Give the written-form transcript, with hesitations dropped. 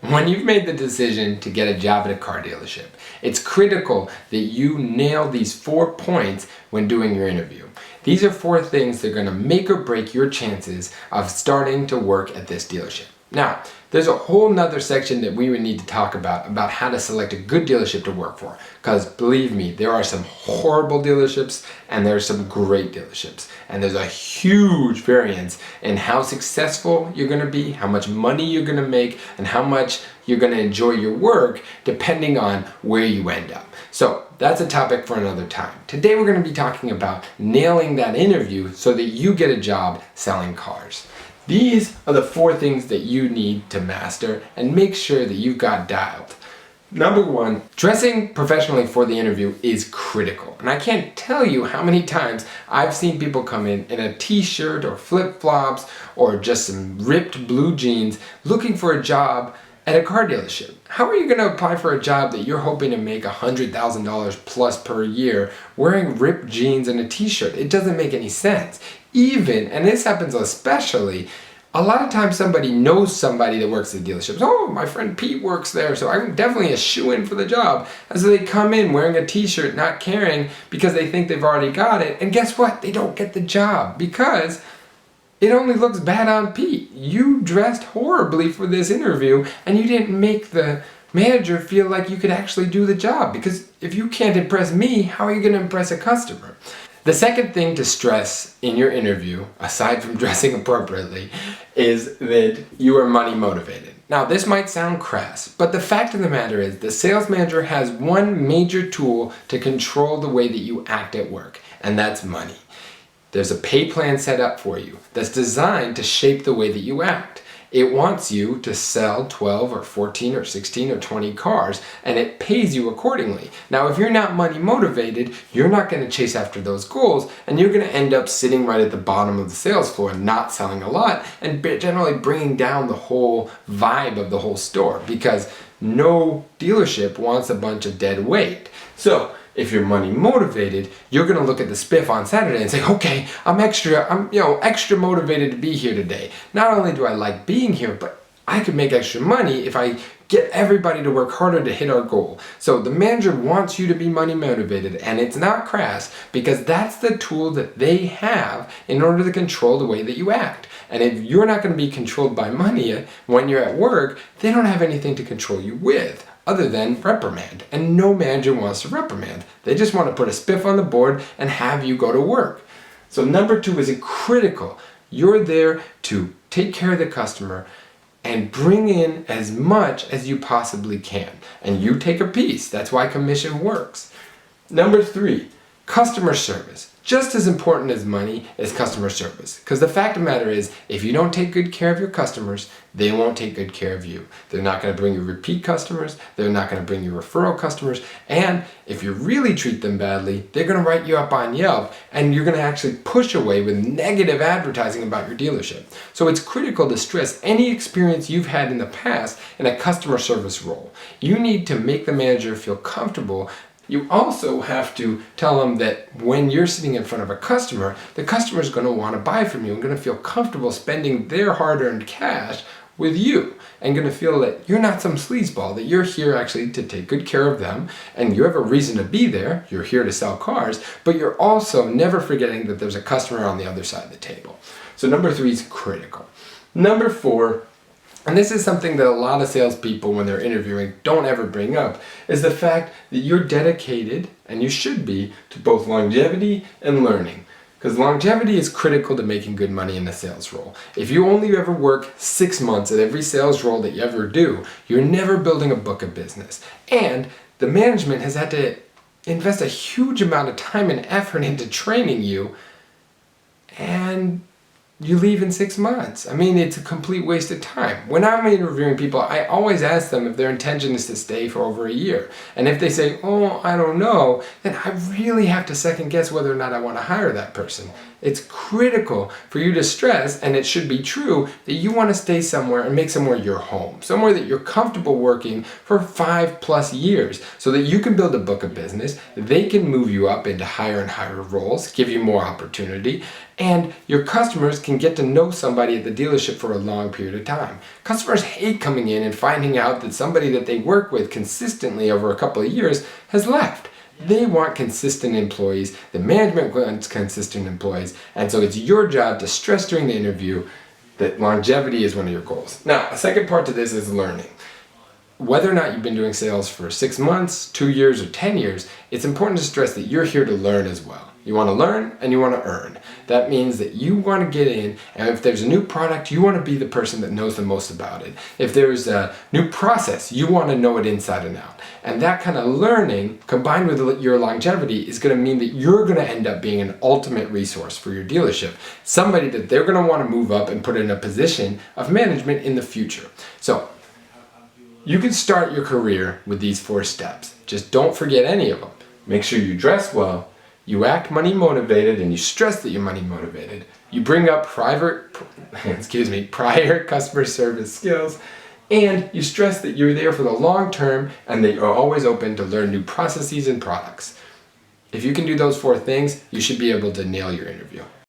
When you've made the decision to get a job at a car dealership, it's critical that you nail these 4 points when doing your interview. These are 4 things that are going to make or break your chances of starting to work at this dealership. Now, there's a whole nother section that we would need to talk about how to select a good dealership to work for. Because believe me, there are some horrible dealerships and there are some great dealerships. And there's a huge variance in how successful you're going to be, how much money you're going to make, and how much you're going to enjoy your work depending on where you end up. So that's a topic for another time. Today we're going to be talking about nailing that interview so that you get a job selling cars. These are the 4 things that you need to master and make sure that you've got dialed. Number 1, dressing professionally for the interview is critical. And I can't tell you how many times I've seen people come in a t-shirt or flip-flops or just some ripped blue jeans looking for a job at a car dealership. How are you going to apply for a job that you're hoping to make $100,000 plus per year wearing ripped jeans and a t-shirt? It doesn't make any sense. Even, and this happens especially, a lot of times somebody knows somebody that works at the dealerships. Oh, my friend Pete works there, so I'm definitely a shoo-in for the job. And so they come in wearing a t-shirt, not caring because they think they've already got it. And guess what? They don't get the job because it only looks bad on Pete. You dressed horribly for this interview and you didn't make the manager feel like you could actually do the job, because if you can't impress me, how are you going to impress a customer? The second thing to stress in your interview, aside from dressing appropriately, is that you are money motivated. Now, this might sound crass, but the fact of the matter is the sales manager has one major tool to control the way that you act at work, and that's money. There's a pay plan set up for you that's designed to shape the way that you act. It wants you to sell 12 or 14 or 16 or 20 cars, and it pays you accordingly. Now, if you're not money motivated, you're not going to chase after those goals, and you're going to end up sitting right at the bottom of the sales floor, not selling a lot, and generally bringing down the whole vibe of the whole store, because no dealership wants a bunch of dead weight. So, if you're money motivated, you're going to look at the spiff on Saturday and say, okay, I'm extra motivated to be here today. Not only do I like being here, but I could make extra money if I get everybody to work harder to hit our goal. So the manager wants you to be money motivated, and it's not crass because that's the tool that they have in order to control the way that you act. And if you're not going to be controlled by money when you're at work, they don't have anything to control you with other than reprimand. And no manager wants to reprimand. They just want to put a spiff on the board and have you go to work. So number 2 is critical. You're there to take care of the customer and bring in as much as you possibly can. And you take a piece. That's why commission works. Number 3, customer service. Just as important as money is customer service. Because the fact of the matter is, if you don't take good care of your customers, they won't take good care of you. They're not going to bring you repeat customers. They're not going to bring you referral customers. And if you really treat them badly, they're going to write you up on Yelp, and you're going to actually push away with negative advertising about your dealership. So it's critical to stress any experience you've had in the past in a customer service role. You need to make the manager feel comfortable. You also have to tell them that when you're sitting in front of a customer, the customer is going to want to buy from you and going to feel comfortable spending their hard-earned cash with you, and going to feel that you're not some sleazeball, that you're here actually to take good care of them, and you have a reason to be there. You're here to sell cars, but you're also never forgetting that there's a customer on the other side of the table. So number 3 is critical. Number 4, and this is something that a lot of salespeople, when they're interviewing, don't ever bring up, is the fact that you're dedicated, and you should be, to both longevity and learning. Because longevity is critical to making good money in a sales role. If you only ever work 6 months at every sales role that you ever do, you're never building a book of business. And the management has had to invest a huge amount of time and effort into training you, and you leave in 6 months. I mean, it's a complete waste of time. When I'm interviewing people, I always ask them if their intention is to stay for over a year. And if they say, oh, I don't know, then I really have to second guess whether or not I want to hire that person. It's critical for you to stress, and it should be true, that you want to stay somewhere and make somewhere your home, somewhere that you're comfortable working for 5+ years, so that you can build a book of business, they can move you up into higher and higher roles, give you more opportunity, and your customers can get to know somebody at the dealership for a long period of time. Customers hate coming in and finding out that somebody that they work with consistently over a couple of years has left. They want consistent employees, the management wants consistent employees, and so it's your job to stress during the interview that longevity is one of your goals. Now, a second part to this is learning. Whether or not you've been doing sales for 6 months, 2 years, or 10 years, it's important to stress that you're here to learn as well. You want to learn and you want to earn. That means that you want to get in, and if there's a new product, you want to be the person that knows the most about it. If there's a new process, you want to know it inside and out. And that kind of learning, combined with your longevity, is going to mean that you're going to end up being an ultimate resource for your dealership. Somebody that they're going to want to move up and put in a position of management in the future. So, you can start your career with these 4 steps. Just don't forget any of them. Make sure you dress well, you act money motivated, and you stress that you're money motivated. You bring up prior customer service skills, and you stress that you're there for the long term and that you're always open to learn new processes and products. If you can do those 4 things, you should be able to nail your interview.